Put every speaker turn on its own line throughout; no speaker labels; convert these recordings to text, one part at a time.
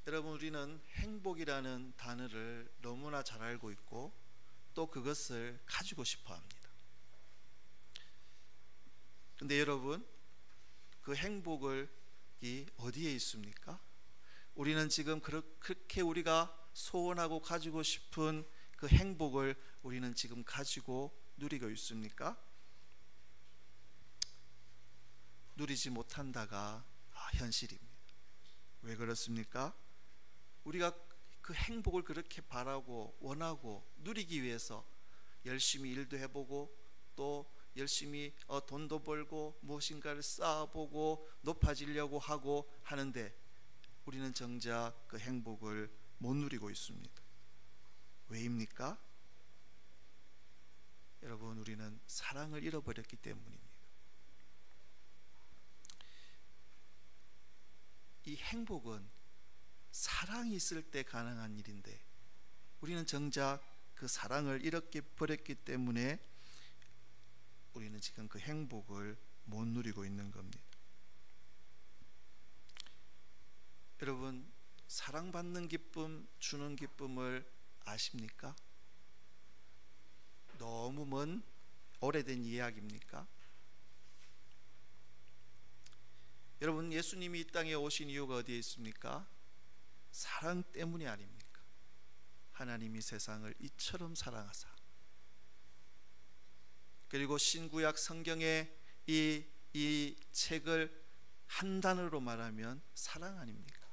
여러분, 우리는 행복이라는 단어를 너무나 잘 알고 있고 또 그것을 가지고 싶어 합니다. 근데 여러분, 그 행복이 어디에 있습니까? 우리는 지금 그렇게 우리가 소원하고 가지고 싶은 그 행복을 우리는 지금 가지고 누리고 있습니까? 누리지 못한다가 현실입니다. 왜 그렇습니까? 우리가 그 행복을 그렇게 바라고 원하고 누리기 위해서 열심히 일도 해보고 또 열심히 돈도 벌고 무엇인가를 쌓아보고 높아지려고 하고 하는데 우리는 정작 그 행복을 못 누리고 있습니다. 왜입니까? 여러분, 우리는 사랑을 잃어버렸기 때문입니다. 이 행복은 사랑이 있을 때 가능한 일인데 우리는 정작 그 사랑을 잃어버렸기 때문에 우리는 지금 그 행복을 못 누리고 있는 겁니다. 여러분, 사랑받는 기쁨, 주는 기쁨을 아십니까? 너무 먼 오래된 이야기입니까? 여러분, 예수님이 이 땅에 오신 이유가 어디에 있습니까? 사랑 때문이 아닙니까? 하나님이 세상을 이처럼 사랑하사, 그리고 신구약 성경의 이 책을 한 단어로 말하면 사랑 아닙니까?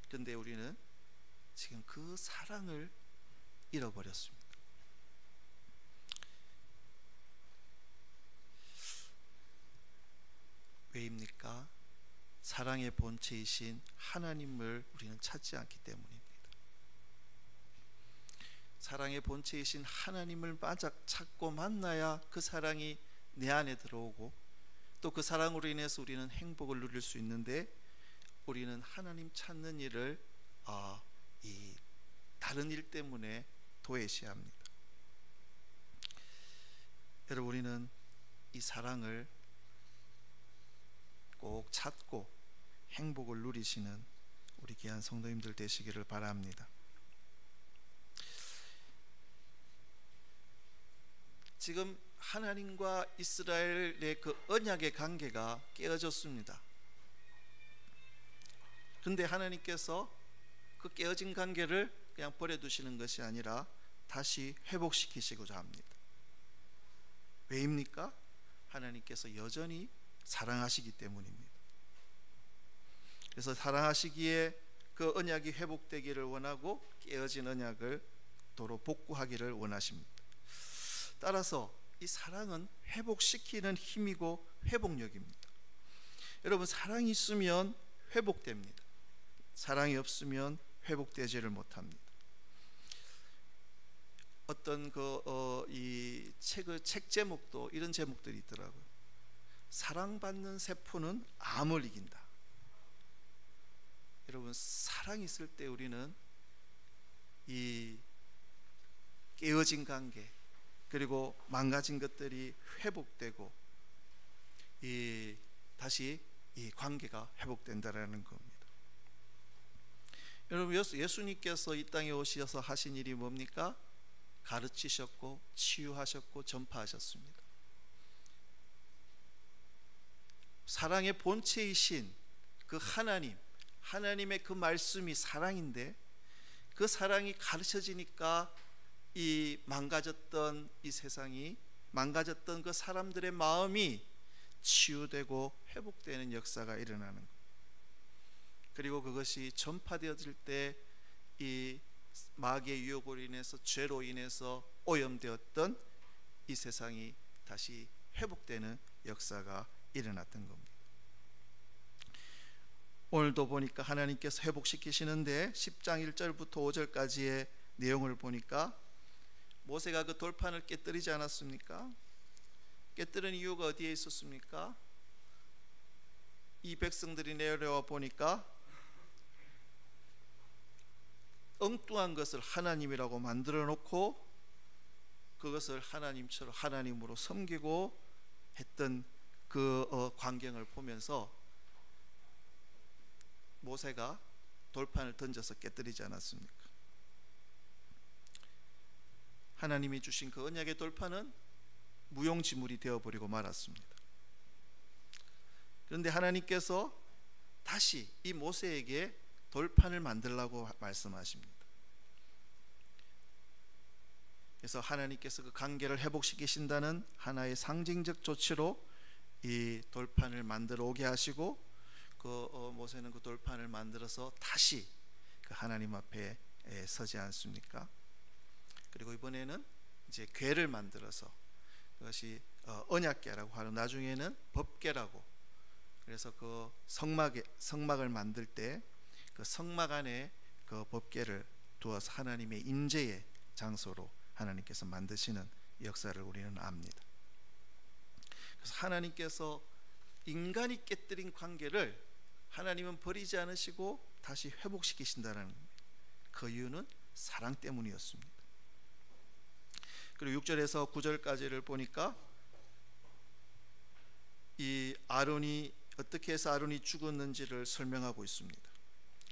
그런데 우리는 지금 그 사랑을 잃어버렸습니다. 왜입니까? 사랑의 본체이신 하나님을 우리는 찾지 않기 때문입니다. 사랑의 본체이신 하나님을 찾고 만나야 그 사랑이 내 안에 들어오고 또 그 사랑으로 인해서 우리는 행복을 누릴 수 있는데 우리는 하나님 찾는 일을 이 다른 일 때문에 도외시합니다. 여러분, 우리는 이 사랑을 꼭 찾고 행복을 누리시는 우리 귀한 성도님들 되시기를 바랍니다. 지금 하나님과 이스라엘의 그 언약의 관계가 깨어졌습니다. 그런데 하나님께서 그 깨어진 관계를 그냥 버려두시는 것이 아니라 다시 회복시키시고자 합니다. 왜입니까? 하나님께서 여전히 사랑하시기 때문입니다. 그래서 사랑하시기에 그 언약이 회복되기를 원하고 깨어진 언약을 도로 복구하기를 원하십니다. 따라서 이 사랑은 회복시키는 힘이고 회복력입니다. 여러분, 사랑이 있으면 회복됩니다. 사랑이 없으면 회복되지를 못합니다. 어떤 이 책 제목도 이런 제목들이 있더라고요. 사랑받는 세포는 암을 이긴다. 여러분, 사랑이 있을 때 우리는 이 깨어진 관계 그리고 망가진 것들이 회복되고 다시 이 관계가 회복된다라는 겁니다. 여러분, 예수님께서 이 땅에 오셔서 하신 일이 뭡니까? 가르치셨고 치유하셨고 전파하셨습니다. 사랑의 본체이신 그 하나님의 그 말씀이 사랑인데 그 사랑이 가르쳐지니까 이 망가졌던 이 세상이, 망가졌던 그 사람들의 마음이 치유되고 회복되는 역사가 일어나는 것. 그리고 그것이 전파되어질 때 이 마귀의 유혹으로 인해서, 죄로 인해서 오염되었던 이 세상이 다시 회복되는 역사가 일어났던 겁니다. 오늘도 보니까 하나님께서 회복시키시는데 10장 1절부터 5절까지의 내용을 보니까 모세가 그 돌판을 깨뜨리지 않았습니까? 깨뜨린 이유가 어디에 있었습니까? 이 백성들이 내려와 보니까 엉뚱한 것을 하나님이라고 만들어 놓고 그것을 하나님으로 섬기고 했던 그 광경을 보면서 모세가 돌판을 던져서 깨뜨리지 않았습니까? 하나님이 주신 그 언약의 돌판은 무용지물이 되어버리고 말았습니다. 그런데 하나님께서 다시 이 모세에게 돌판을 만들라고 말씀하십니다. 그래서 하나님께서 그 관계를 회복시키신다는 하나의 상징적 조치로 이 돌판을 만들어 오게 하시고 모세는 그 돌판을 만들어서 다시 그 하나님 앞에 서지 않습니까? 그리고 이번에는 이제 궤를 만들어서 그것이 언약궤라고 하는, 나중에는 법궤라고, 그래서 그 성막을 만들 때 그 성막 안에 그 법궤를 두어서 하나님의 임재의 장소로 하나님께서 만드시는 역사를 우리는 압니다. 그래서 하나님께서 인간이 깨뜨린 관계를 하나님은 버리지 않으시고 다시 회복시키신다는 그 이유는 사랑 때문이었습니다. 그리고 6절에서 9절까지를 보니까 이 아론이 어떻게 해서 아론이 죽었는지를 설명하고 있습니다.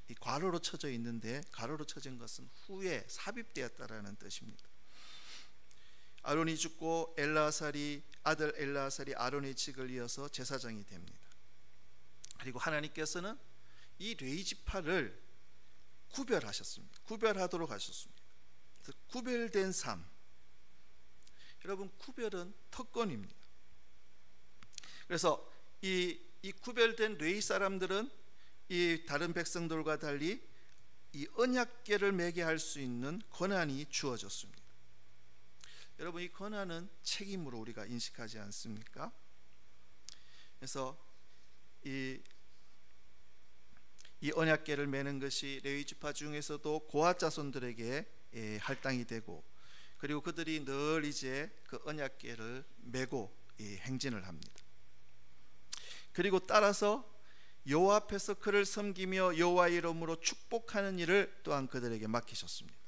이 괄호로 쳐져 있는데, 괄호로 쳐진 것은 후에 삽입되었다라는 뜻입니다. 아론이 죽고 아들 엘르아살이 아론의 직을 이어서 제사장이 됩니다. 그리고 하나님께서는 이 레위지파를 구별하셨습니다. 구별하도록 하셨습니다. 그래서 구별된 삶, 여러분, 구별은 특권입니다. 그래서 이 구별된 레위 사람들은 이 다른 백성들과 달리 이 언약궤를 매게 할 수 있는 권한이 주어졌습니다. 여러분, 이 권한은 책임으로 우리가 인식하지 않습니까? 그래서 이 언약궤를 매는 것이 레위 지파 중에서도 고앗 자손들에게 할당이 되고, 그리고 그들이 늘 이제 그 언약궤를 메고 행진을 합니다. 그리고 따라서 여호와 앞에서 그를 섬기며 여호와의 이름으로 축복하는 일을 또한 그들에게 맡기셨습니다.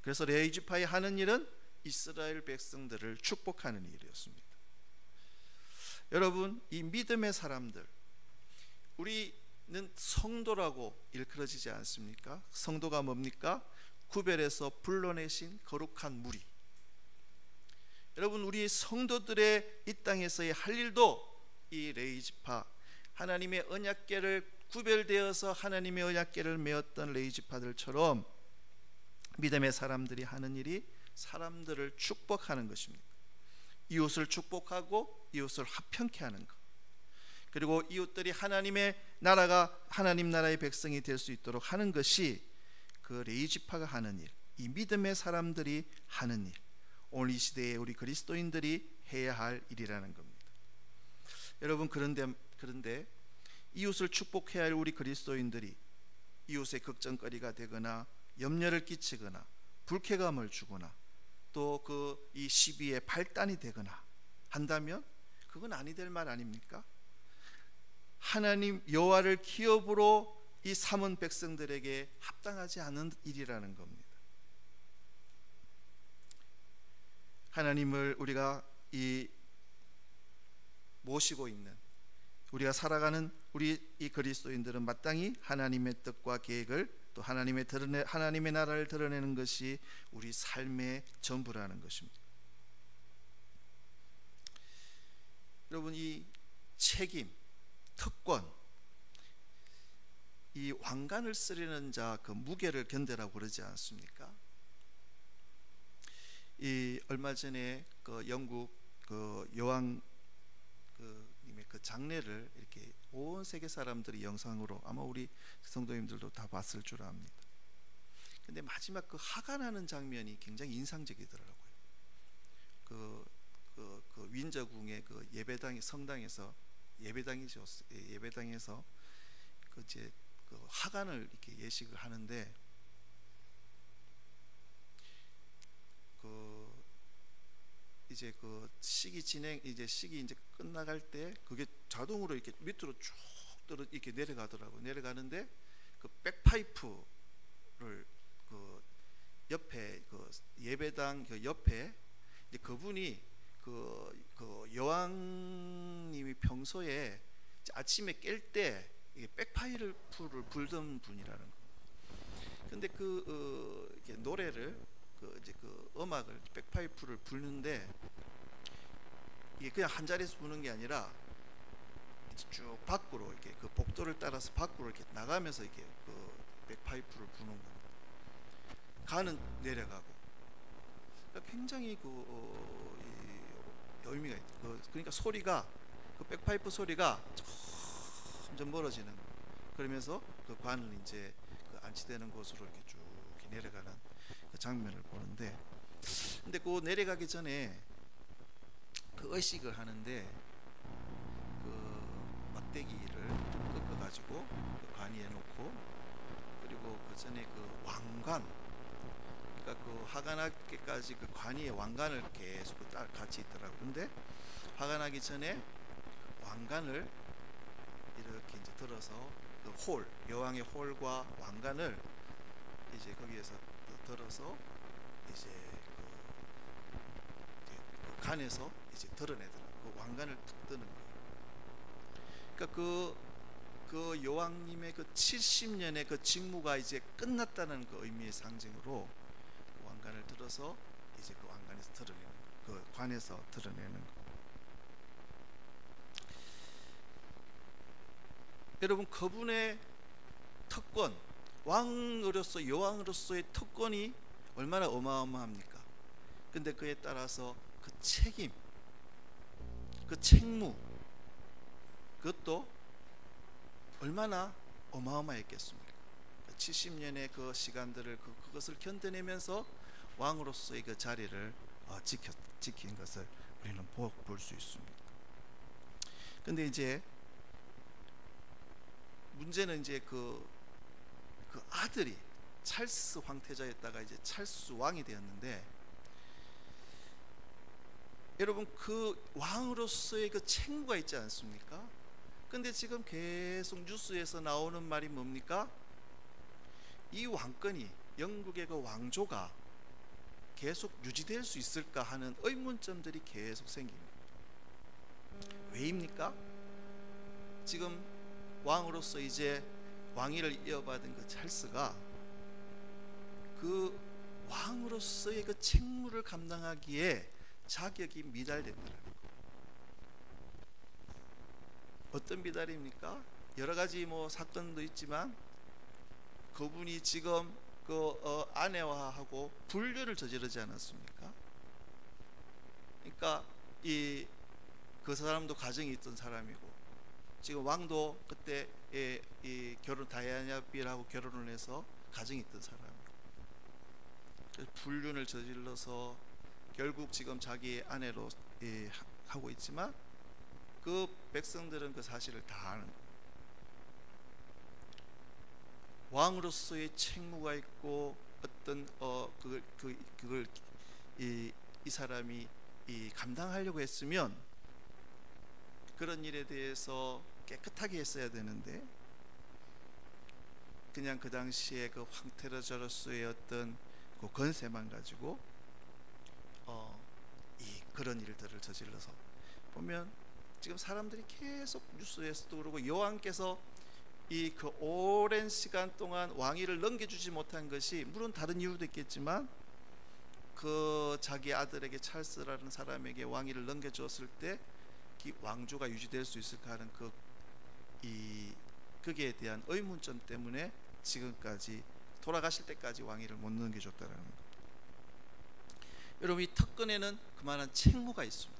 그래서 레위 지파의 하는 일은 이스라엘 백성들을 축복하는 일이었습니다. 여러분, 이 믿음의 사람들, 우리는 성도라고 일컬어지지 않습니까? 성도가 뭡니까? 구별해서 불러내신 거룩한 무리. 여러분, 우리 성도들의 이 땅에서의 할 일도 이 레위 지파, 하나님의 언약궤를 구별되어서 하나님의 언약궤를 메었던 레위 지파들처럼 믿음의 사람들이 하는 일이 사람들을 축복하는 것입니다. 이웃을 축복하고 이웃을 화평케 하는 것, 그리고 이웃들이 하나님 나라의 백성이 될 수 있도록 하는 것이 그 레위 지파가 하는 일, 이 믿음의 사람들이 하는 일, 오늘 이 시대에 우리 그리스도인들이 해야 할 일이라는 겁니다. 여러분, 그런데 이웃을 축복해야 할 우리 그리스도인들이 이웃의 걱정거리가 되거나 염려를 끼치거나 불쾌감을 주거나 또 이 시비의 발단이 되거나 한다면 그건 아니 될 말 아닙니까? 하나님 여호와를 기업으로 이 삼은 백성들에게 합당하지 않은 일이라는 겁니다. 하나님을 우리가 모시고 있는, 우리가 살아가는 우리 이 그리스도인들은 마땅히 하나님의 뜻과 계획을, 또 하나님의 나라를 드러내는 것이 우리 삶의 전부라는 것입니다. 여러분, 이 책임, 특권, 이 왕관을 쓰려는 자 그 무게를 견뎌라고 그러지 않습니까? 얼마 전에 그 영국 그 여왕 님의 그 장례를 이렇게 온 세계 사람들이 영상으로, 아마 우리 성도님들도 다 봤을 줄 압니다. 근데 마지막 그 하관하는 장면이 굉장히 인상적이더라고요. 그 윈저궁의 그 예배당 성당에서 예배당에서 그 이제 그 하관을 이렇게 예식을 하는데 이제 식이 이제 끝나갈 때 그게 자동으로 이렇게 밑으로 쭉 이렇게 내려가더라고요. 내려가는데 그 백파이프를 그 옆에 그 예배당 그 옆에 이제 그분이 그 여왕님이 평소에 아침에 깰 때 이게 백파이프를 불던 분이라는 거. 근데 이게 노래를 이제 음악을 백파이프를 불는데 이게 그냥 한 자리에서 부는 게 아니라 쭉 밖으로 이렇게 복도를 따라서 밖으로 이렇게 나가면서 이게 백파이프를 부는 겁니다. 가는 내려가고. 그러니까 굉장히 의미가 있다. 그러니까 소리가 백파이프 소리가 점점 멀어지는 거. 그러면서 관을 이제 안치되는 곳으로 이렇게 쭉 내려가는 장면을 보는데, 근데 내려가기 전에 의식을 하는데 막대기를 꺾어가지고 관 위에 놓고, 그리고 그 전에 왕관, 그러니까 화가 나기까지 관 위에 왕관을 계속 같이 있더라고요. 근데 화가 나기 전에 왕관을 이렇게 이제 들어서 여왕의 홀과 왕관을 이제 거기에서 들어서 이제 관에서 이제 드러내더라고요. 왕관을 툭 뜨는 거예요. 그러니까 그 여왕님의 70년의 직무가 이제 끝났다는 의미의 상징으로 왕관을 들어서 이제 왕관에서 드러내는 거, 관에서 드러내는 거. 여러분, 그분의 특권, 왕으로서 여왕으로서의 특권이 얼마나 어마어마합니까? 근데 그에 따라서 책임, 책무, 그것도 얼마나 어마어마했겠습니까? 70년의 시간들을 그것을 견뎌내면서 왕으로서의 자리를 지킨 것을 우리는 볼 수 있습니다. 근데 이제 문제는 이제 그 아들이 찰스 황태자였다가 이제 찰스 왕이 되었는데, 여러분, 왕으로서의 책무가 있지 않습니까? 근데 지금 계속 뉴스에서 나오는 말이 뭡니까? 이 왕권이, 영국의 왕조가 계속 유지될 수 있을까 하는 의문점들이 계속 생깁니다. 왜입니까? 지금 왕으로서 이제 왕위를 이어받은 찰스가 왕으로서의 책무를 감당하기에 자격이 미달됐다는 거. 어떤 미달입니까? 여러 가지 사건도 있지만 그분이 지금 아내와하고 불륜을 저지르지 않았습니까? 그러니까 그 사람도 가정이 있던 사람이고, 지금 왕도 그때 다이아나 비라고 결혼을 해서 가정이 있던 사람이고, 불륜을 저질러서 결국 지금 자기 아내로 하고 있지만 백성들은 그 사실을 다 아는 거예요. 왕으로서의 책무가 있고 어떤 그걸 이 사람이 감당하려고 했으면 그런 일에 대해서 깨끗하게 했어야 되는데, 그냥 그 당시에 황태자로서의 어떤 권세만 가지고 그런 일들을 저질러서 보면 지금 사람들이 계속 뉴스에서도 그러고, 여왕께서 오랜 시간 동안 왕위를 넘겨주지 못한 것이 물론 다른 이유도 있겠지만 자기 아들에게 찰스라는 사람에게 왕위를 넘겨줬을 때 왕조가 유지될 수 있을까 하는 거기에 대한 의문점 때문에 지금까지 돌아가실 때까지 왕위를 못 넘겨줬다는 것. 여러분, 이 특권에는 그만한 책무가 있습니다.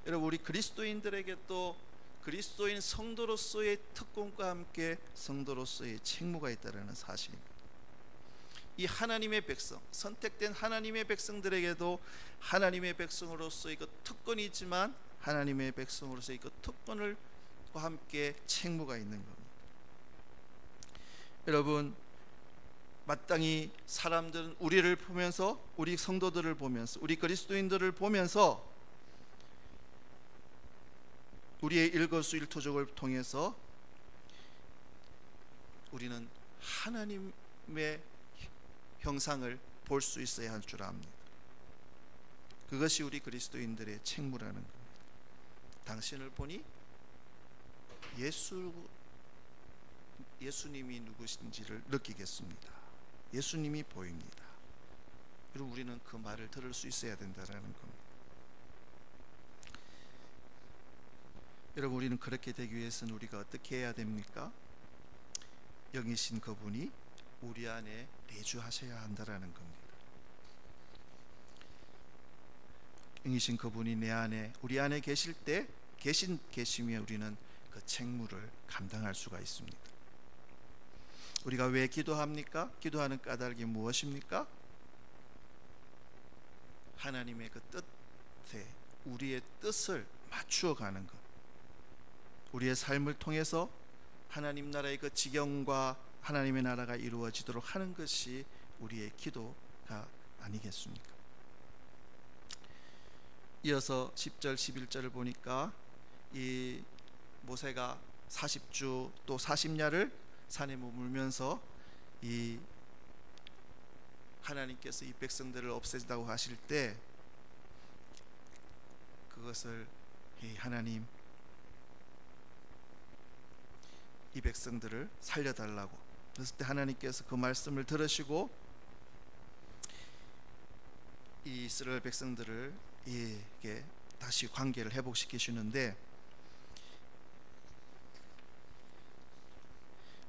여러분, 우리 그리스도인들에게 또 그리스도인 성도로서의 특권과 함께 성도로서의 책무가 있다는 사실입니다. 이 하나님의 백성, 선택된 하나님의 백성들에게도 하나님의 백성으로서의 특권이 있지만 하나님의 백성으로서의 특권과 함께 책무가 있는 겁니다. 여러분, 마땅히 사람들은 우리를 보면서, 우리 성도들을 보면서, 우리 그리스도인들을 보면서 우리의 일거수일투족을 통해서 우리는 하나님의 형상을 볼 수 있어야 할 줄 압니다. 그것이 우리 그리스도인들의 책무라는 겁니다. 당신을 보니 예수 예수님이 누구신지를 느끼겠습니다. 예수님이 보입니다. 여러분, 우리는 그 말을 들을 수 있어야 된다는 겁니다. 여러분, 우리는 그렇게 되기 위해서는 우리가 어떻게 해야 됩니까? 영이신 그분이 우리 안에 내주하셔야 한다는 겁니다. 영이신 그분이 내 안에, 우리 안에 계실 때, 계시면 우리는 그 책무를 감당할 수가 있습니다. 우리가 왜 기도합니까? 기도하는 까닭이 무엇입니까? 하나님의 그 뜻에 우리의 뜻을 맞추어 가는 것, 우리의 삶을 통해서 하나님 나라의 그 지경과 하나님의 나라가 이루어지도록 하는 것이 우리의 기도가 아니겠습니까? 이어서 10절 11절을 보니까 이 모세가 40주 또 40야를 산에 머물면서 이 하나님께서 이 백성들을 없애다고 하실 때 그것을 하나님, 이 백성들을 살려달라고 그랬을 때 하나님께서 그 말씀을 들으시고 이 이스라엘 백성들을 이게 다시 관계를 회복시키시는데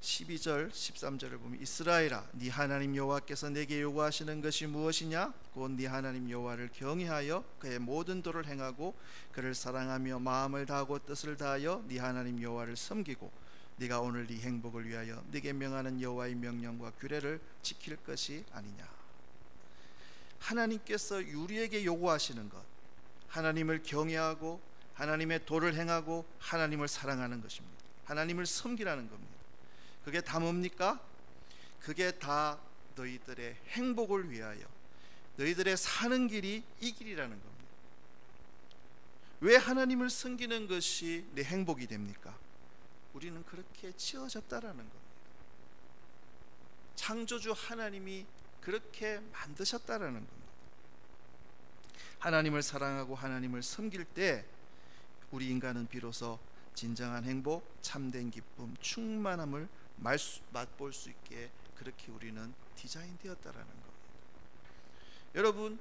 12절 13절을 보면 이스라엘아 네 하나님 여호와께서 내게 요구하시는 것이 무엇이냐? 곧 네 하나님 여호와를 경외하여 그의 모든 도를 행하고 그를 사랑하며 마음을 다하고 뜻을 다하여 네 하나님 여호와를 섬기고 네가 오늘 네 행복을 위하여 네게 명하는 여호와의 명령과 규례를 지킬 것이 아니냐. 하나님께서 우리에게 요구하시는 것, 하나님을 경외하고 하나님의 도를 행하고 하나님을 사랑하는 것입니다. 하나님을 섬기라는 겁니다. 그게 다 뭡니까? 그게 다 너희들의 행복을 위하여 너희들의 사는 길이 이 길이라는 겁니다. 왜 하나님을 섬기는 것이 내 행복이 됩니까? 우리는 그렇게 지어졌다라는 겁니다. 창조주 하나님이 그렇게 만드셨다라는 겁니다. 하나님을 사랑하고 하나님을 섬길 때 우리 인간은 비로소 진정한 행복, 참된 기쁨, 충만함을 맛볼 수 있게 그렇게 우리는 디자인되었다라는 겁니다. 여러분,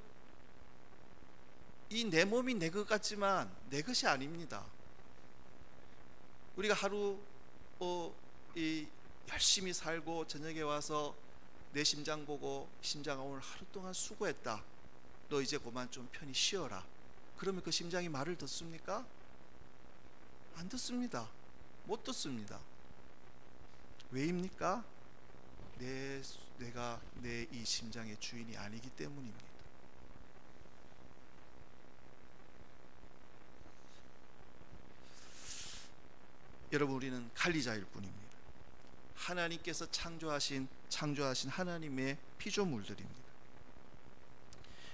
이 내 몸이 내 것 같지만 내 것이 아닙니다. 우리가 하루 열심히 살고 저녁에 와서 내 심장 보고 심장아 오늘 하루 동안 수고했다, 너 이제 그만 좀 편히 쉬어라. 그러면 그 심장이 말을 듣습니까? 안 듣습니다. 못 듣습니다. 왜입니까? 내가 내 이 심장의 주인이 아니기 때문입니다. 여러분, 우리는 관리자일 뿐입니다. 하나님께서 창조하신 하나님의 피조물들입니다.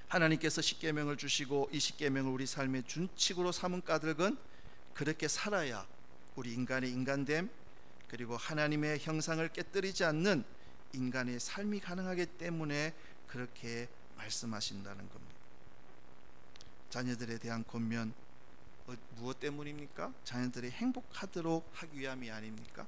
하나님께서 십계명을 주시고 이 십계명을 우리 삶의 준칙으로 삼은 까닭은 그렇게 살아야 우리 인간의 인간됨, 그리고 하나님의 형상을 깨뜨리지 않는 인간의 삶이 가능하기 때문에 그렇게 말씀하신다는 겁니다. 자녀들에 대한 권면 무엇 때문입니까? 자녀들이 행복하도록 하기 위함이 아닙니까?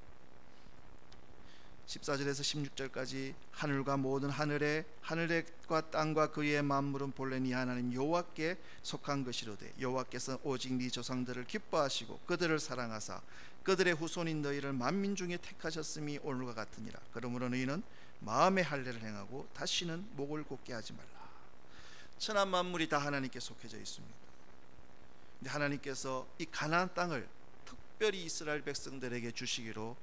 14절에서 16절까지 하늘과 모든 하늘과 땅과 그 위의 만물은 본래 네 하나님 여호와께 속한 것이로되 여호와께서 오직 네 조상들을 기뻐하시고 그들을 사랑하사 그들의 후손인 너희를 만민 중에 택하셨음이 오늘과 같으니라. 그러므로 너희는 마음의 할례를 행하고 다시는 목을 곧게 하지 말라. 천하 만물이 다 하나님께 속해져 있습니다. 근데 하나님께서 이 가나안 땅을 특별히 이스라엘 백성들에게 주시기로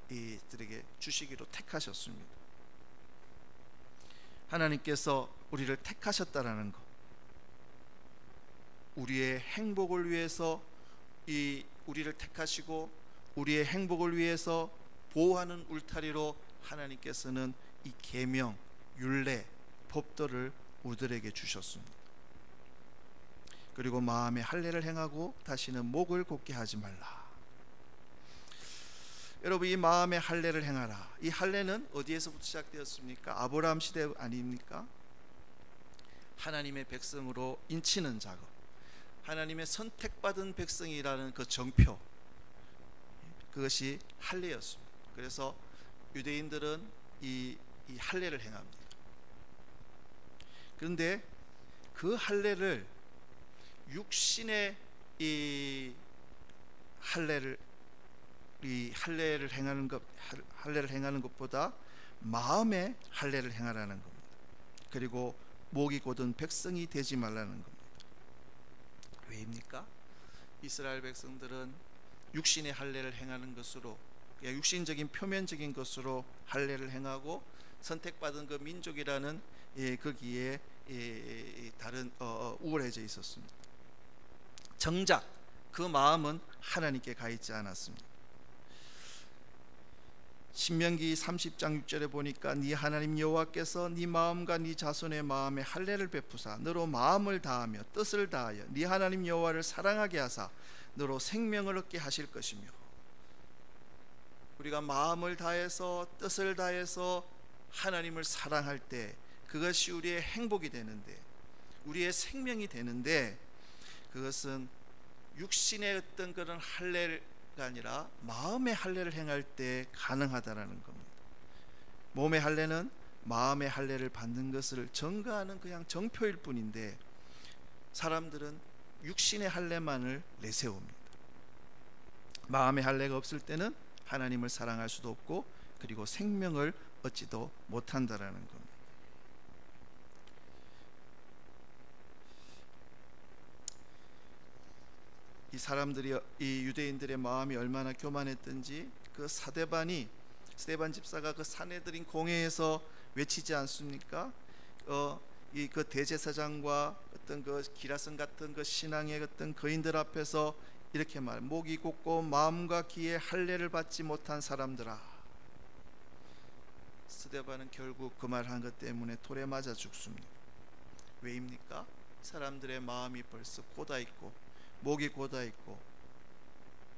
이들에게 주시기로 택하셨습니다. 하나님께서 우리를 택하셨다라는 것, 우리의 행복을 위해서 우리를 택하시고 우리의 행복을 위해서 보호하는 울타리로 하나님께서는 이 계명, 율례, 법도를 우리들에게 주셨습니다. 그리고 마음의 할례를 행하고 다시는 목을 곧게 하지 말라. 여러분, 이 마음의 할례를 행하라. 이 할례는 어디에서부터 시작되었습니까? 아브라함 시대 아닙니까? 하나님의 백성으로 인치는 작업, 하나님의 선택받은 백성이라는 그 정표, 그것이 할례였습니다. 그래서 유대인들은 이 할례를 행합니다. 그런데 그 할례를 육신의 이 할례를 행하는 것보다 마음의 할례를 행하라는 겁니다. 그리고 목이 곧은 백성이 되지 말라는 겁니다. 왜입니까? 이스라엘 백성들은 육신의 할례를 행하는 것으로, 육신적인 표면적인 것으로 할례를 행하고 선택받은 그 민족이라는 거기에 다른 우월해져 있었습니다. 정작 그 마음은 하나님께 가 있지 않았습니다. 신명기 30장 6절에 보니까 네 하나님 여호와께서 네 마음과 네 자손의 마음에 할례를 베푸사 너로 마음을 다하며 뜻을 다하여 네 하나님 여호와를 사랑하게 하사 너로 생명을 얻게 하실 것이며, 우리가 마음을 다해서 뜻을 다해서 하나님을 사랑할 때 그것이 우리의 행복이 되는데, 우리의 생명이 되는데, 그것은 육신의 어떤 그런 할례가 아니라 마음의 할례를 행할 때 가능하다라는 겁니다. 몸의 할례는 마음의 할례를 받는 것을 증거하는 그냥 정표일 뿐인데, 사람들은 육신의 할례만을 내세웁니다. 마음의 할례가 없을 때는 하나님을 사랑할 수도 없고 그리고 생명을 얻지도 못한다라는 겁니다. 이 사람들이, 이 유대인들의 마음이 얼마나 교만했던지 그 스데반 집사가 그 사내들인 공회에서 외치지 않습니까? 이 그 대제사장과 어떤 그 기라성 같은 그 신앙의 어떤 거인들 앞에서 이렇게 말, 목이 곧고 마음과 귀에 할례를 받지 못한 사람들아. 스데반은 결국 그 말한 것 때문에 돌에 맞아 죽습니다. 왜입니까? 사람들의 마음이 벌써 고다 있고 목이 고다 있고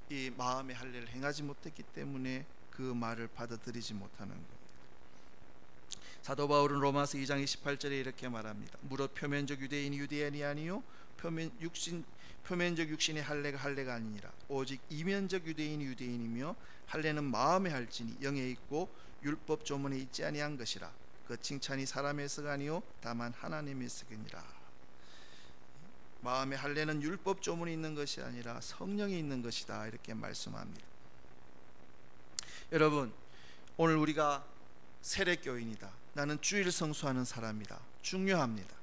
이 마음의 할례를 행하지 못했기 때문에 그 말을 받아들이지 못하는 겁니다. 사도 바울은 로마서 2장 28절에 이렇게 말합니다. 무릇 표면적 유대인이 유대인이 아니요 표면적 육신의 할례가 아니니라. 오직 이면적 유대인이 유대인이며 할례는 마음에 할지니 영에 있고 율법 조문에 있지 아니한 것이라. 그 칭찬이 사람에서가 아니요 다만 하나님에서니라. 마음의 할례는 율법 조문이 있는 것이 아니라 성령이 있는 것이다, 이렇게 말씀합니다. 여러분, 오늘 우리가 세례교인이다, 나는 주일 성수하는 사람이다, 중요합니다.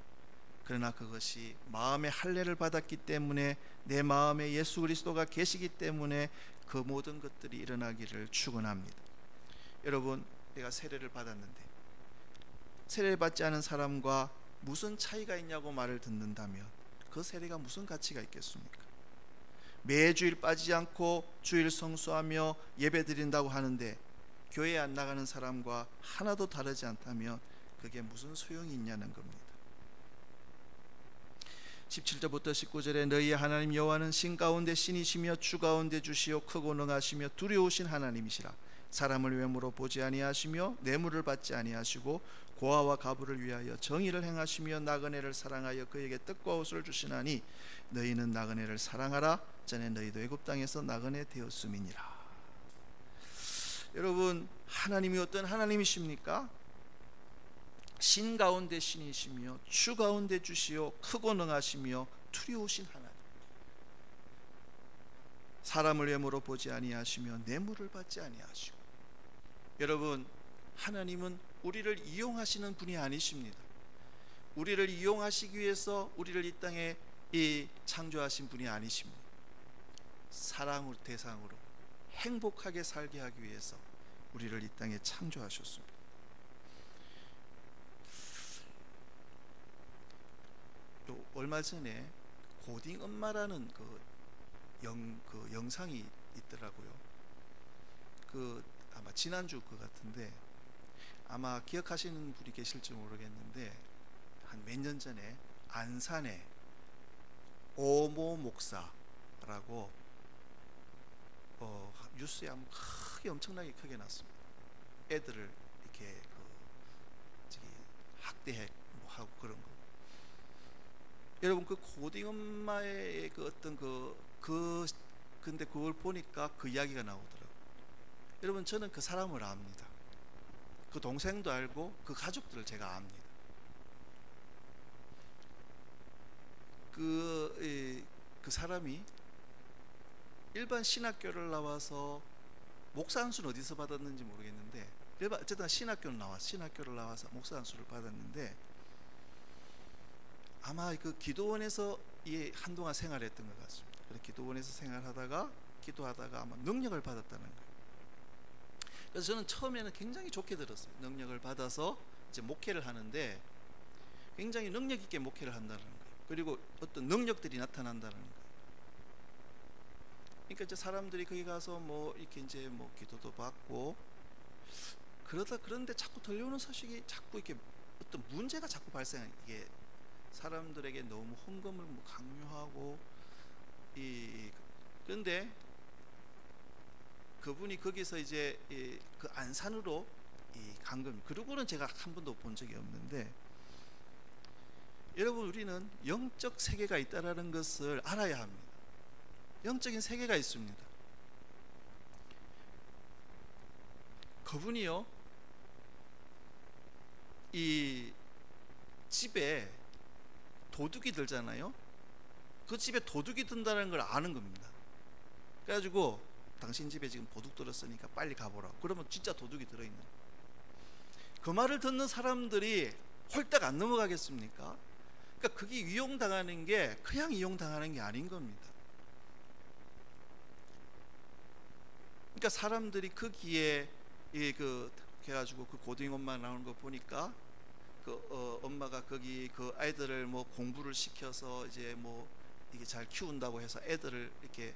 그러나 그것이 마음의 할례를 받았기 때문에, 내 마음에 예수 그리스도가 계시기 때문에 그 모든 것들이 일어나기를 축원합니다. 여러분, 내가 세례를 받았는데 세례를 받지 않은 사람과 무슨 차이가 있냐고 말을 듣는다면 그 세례가 무슨 가치가 있겠습니까? 매주일 빠지지 않고 주일 성수하며 예배 드린다고 하는데 교회에 안 나가는 사람과 하나도 다르지 않다면 그게 무슨 소용이 있냐는 겁니다. 17절부터 19절에 너희의 하나님 여호와는 신 가운데 신이시며 주 가운데 주시오 크고 능하시며 두려우신 하나님이시라. 사람을 외모로 보지 아니하시며 뇌물을 받지 아니하시고 고아와 가부를 위하여 정의를 행하시며 나그네를 사랑하여 그에게 떡과 옷을 주시나니 너희는 나그네를 사랑하라. 전에 너희도 애굽 땅에서 나그네 되었음이니라. 여러분, 하나님이 어떤 하나님이십니까? 신 가운데 신이시며 주 가운데 주시오 크고 능하시며 두려우신 하나님. 사람을 외모로 보지 아니하시며 뇌물을 받지 아니하시고. 여러분, 하나님은 우리를 이용하시는 분이 아니십니다. 우리를 이용하시기 위해서 우리를 이 땅에 창조하신 분이 아니십니다. 사랑으로, 대상으로 행복하게 살게 하기 위해서 우리를 이 땅에 창조하셨습니다. 얼마 전에 고딩 엄마라는 그 영상이 있더라고요. 아마 지난주 그 같은데, 아마 기억하시는 분이 계실지 모르겠는데 한 몇 년 전에 안산에 오모 목사라고 뉴스에 한번 엄청나게 크게 났습니다. 애들을 이렇게 학대하고 그런 거. 여러분, 그 고딩 엄마의 그 어떤 근데 그걸 보니까 그 이야기가 나오더라고요. 여러분, 저는 그 사람을 압니다. 그 동생도 알고 그 가족들을 제가 압니다. 그 사람이 일반 신학교를 나와서, 목사 안수는 어디서 받았는지 모르겠는데, 어쨌든 신학교를 나와서 목사 안수를 받았는데, 아마 그 기도원에서 한동안 생활했던 것 같습니다. 그래서 기도원에서 기도하다가 아마 능력을 받았다는 거예요. 그래서 저는 처음에는 굉장히 좋게 들었어요. 능력을 받아서 이제 목회를 하는데 굉장히 능력 있게 목회를 한다는 거예요. 그리고 어떤 능력들이 나타난다는 거예요. 그러니까 이제 사람들이 거기 가서 뭐 이렇게 이제 뭐 기도도 받고 그런데 자꾸 들려오는 소식이 자꾸 이렇게 어떤 문제가 자꾸 발생해요. 이게 사람들에게 너무 헌금을 뭐 강요하고, 그런데 그분이 거기서 이제 그 안산으로 간 겁니다. 그러고는 제가 한 번도 본 적이 없는데, 여러분, 우리는 영적 세계가 있다라는 것을 알아야 합니다. 영적인 세계가 있습니다. 그분이요, 이 집에 도둑이 들잖아요. 그 집에 도둑이 든다는 걸 아는 겁니다. 그래가지고 당신 집에 지금 도둑 들었으니까 빨리 가보라고. 그러면 진짜 도둑이 들어있는 거예요. 그 말을 듣는 사람들이 홀딱 안 넘어가겠습니까? 그러니까 그게 이용당하는 게 그냥 이용당하는 게 아닌 겁니다. 그러니까 사람들이 거기에 해가지고 그 고딩 엄마 나오는 거 보니까 엄마가 거기 그 아이들을 뭐 공부를 시켜서 이제 뭐 이게 잘 키운다고 해서 애들을 이렇게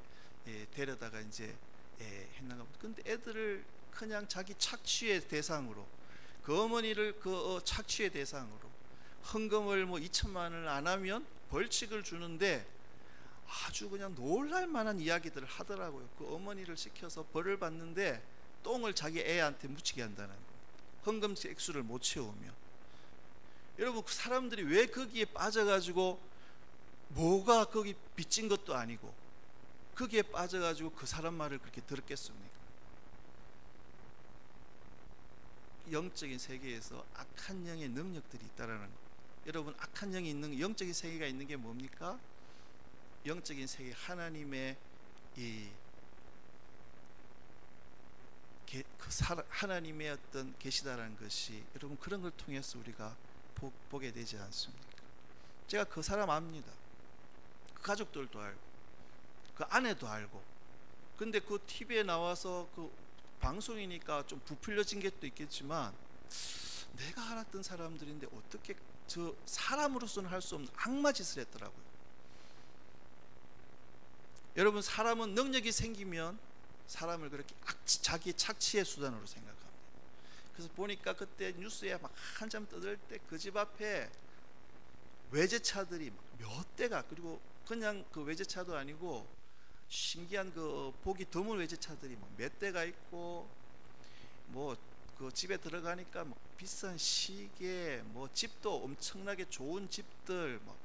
데려다가 이제 했나가. 근데 애들을 그냥 자기 착취의 대상으로, 그 어머니를 착취의 대상으로 헌금을 뭐 2천만 원을 안 하면 벌칙을 주는데 아주 그냥 놀랄 만한 이야기들을 하더라고요. 그 어머니를 시켜서 벌을 받는데 똥을 자기 애한테 묻히게 한다는 거예요. 헌금 액수를 못 채우면. 여러분, 그 사람들이 왜 거기에 빠져가지고, 뭐가 거기 빚진 것도 아니고 거기에 빠져가지고 그 사람 말을 그렇게 들었겠습니까? 영적인 세계에서 악한 영의 능력들이 있다라는 거. 여러분, 악한 영이 있는, 영적인 세계가 있는 게 뭡니까? 영적인 세계, 하나님의 하나님의 어떤 계시다라는 것이, 여러분, 그런 걸 통해서 우리가 보게 되지 않습니까? 제가 그 사람 압니다. 그 가족들도 알고 그 아내도 알고. 근데 그 TV에 나와서 그 방송이니까 좀 부풀려진 게 또 있겠지만, 내가 알았던 사람들인데 어떻게 저 사람으로서는 할 수 없는 악마 짓을 했더라고요. 여러분, 사람은 능력이 생기면 사람을 그렇게 자기 착취의 수단으로 생각합니다. 그래서 보니까 그때 뉴스에 막 한참 떠들 때 그 집 앞에 외제차들이 몇 대가, 그리고 그냥 그 외제차도 아니고 신기한 그 보기 드문 외제차들이 몇 대가 있고, 뭐 그 집에 들어가니까 뭐 비싼 시계, 뭐 집도 엄청나게 좋은 집들, 뭐.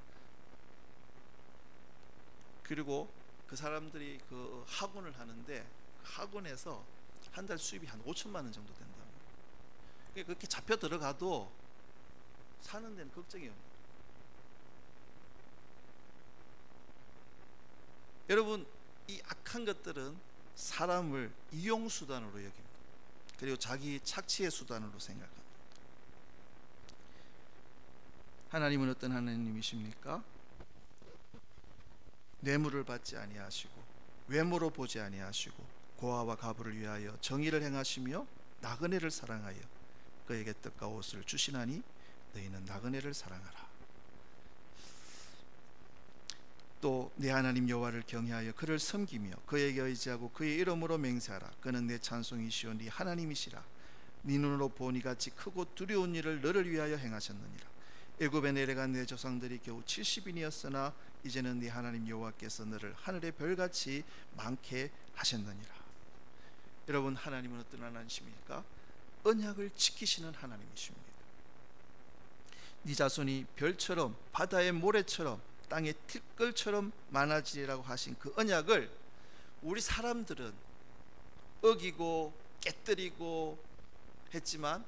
그리고 그 사람들이 그 학원을 하는데 학원에서 한 달 수입이 한 5천만 원 정도 된다. 그렇게 잡혀 들어가도 사는 데는 걱정이 없는. 여러분, 이 악한 것들은 사람을 이용수단으로 여깁니다. 그리고 자기 착취의 수단으로 생각합니다. 하나님은 어떤 하나님이십니까? 뇌물을 받지 아니하시고 외모로 보지 아니하시고 고아와 가부를 위하여 정의를 행하시며 나그네를 사랑하여 그에게 떡과 옷을 주시나니 너희는 나그네를 사랑하라. 또 내 하나님 여호와를 경외하여 그를 섬기며 그에게 의지하고 그의 이름으로 맹세하라. 그는 내 찬송이시오 네 하나님이시라. 네 눈으로 보니 같이 크고 두려운 일을 너를 위하여 행하셨느니라. 애굽에 내려간 내 조상들이 겨우 70인이었으나 이제는 네 하나님 여호와께서 너를 하늘의 별같이 많게 하셨느니라. 여러분, 하나님은 어떤 하나님이십니까? 언약을 지키시는 하나님이십니다. 네 자손이 별처럼 바다의 모래처럼 땅의 티끌처럼 많아지리라고 하신 그 언약을 우리 사람들은 어기고 깨뜨리고 했지만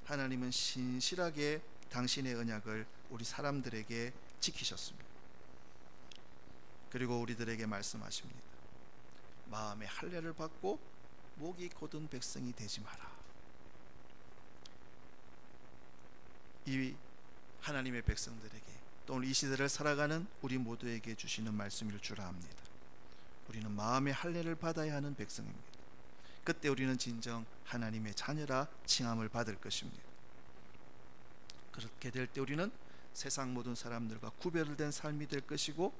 하나님은 신실하게 당신의 언약을 우리 사람들에게 지키셨습니다. 그리고 우리들에게 말씀하십니다. 마음의 할례를 받고 목이 곧은 백성이 되지 마라. 이 하나님의 백성들에게 또 오늘 이 시대를 살아가는 우리 모두에게 주시는 말씀일 줄 압니다. 우리는 마음의 할례를 받아야 하는 백성입니다. 그때 우리는 진정 하나님의 자녀라 칭함을 받을 것입니다. 그렇게 될 때 우리는 세상 모든 사람들과 구별된 삶이 될 것이고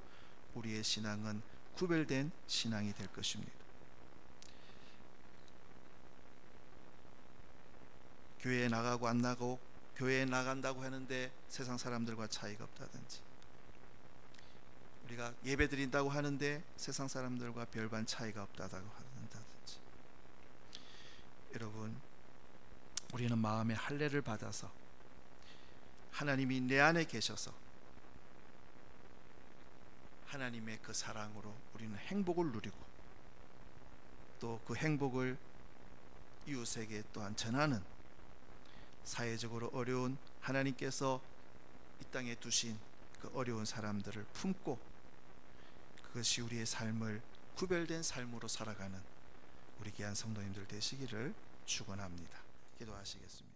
우리의 신앙은 구별된 신앙이 될 것입니다. 교회에 나가고 안 나가고, 교회에 나간다고 하는데 세상 사람들과 차이가 없다든지, 우리가 예배 드린다고 하는데 세상 사람들과 별반 차이가 없다고 한다든지, 여러분, 우리는 마음의 할례를 받아서 하나님이 내 안에 계셔서 하나님의 그 사랑으로 우리는 행복을 누리고 또 그 행복을 이웃에게 또한 전하는, 사회적으로 어려운 하나님께서 이 땅에 두신 그 어려운 사람들을 품고 그것이 우리의 삶을 구별된 삶으로 살아가는 우리 귀한 성도님들 되시기를 축원합니다. 기도하시겠습니다.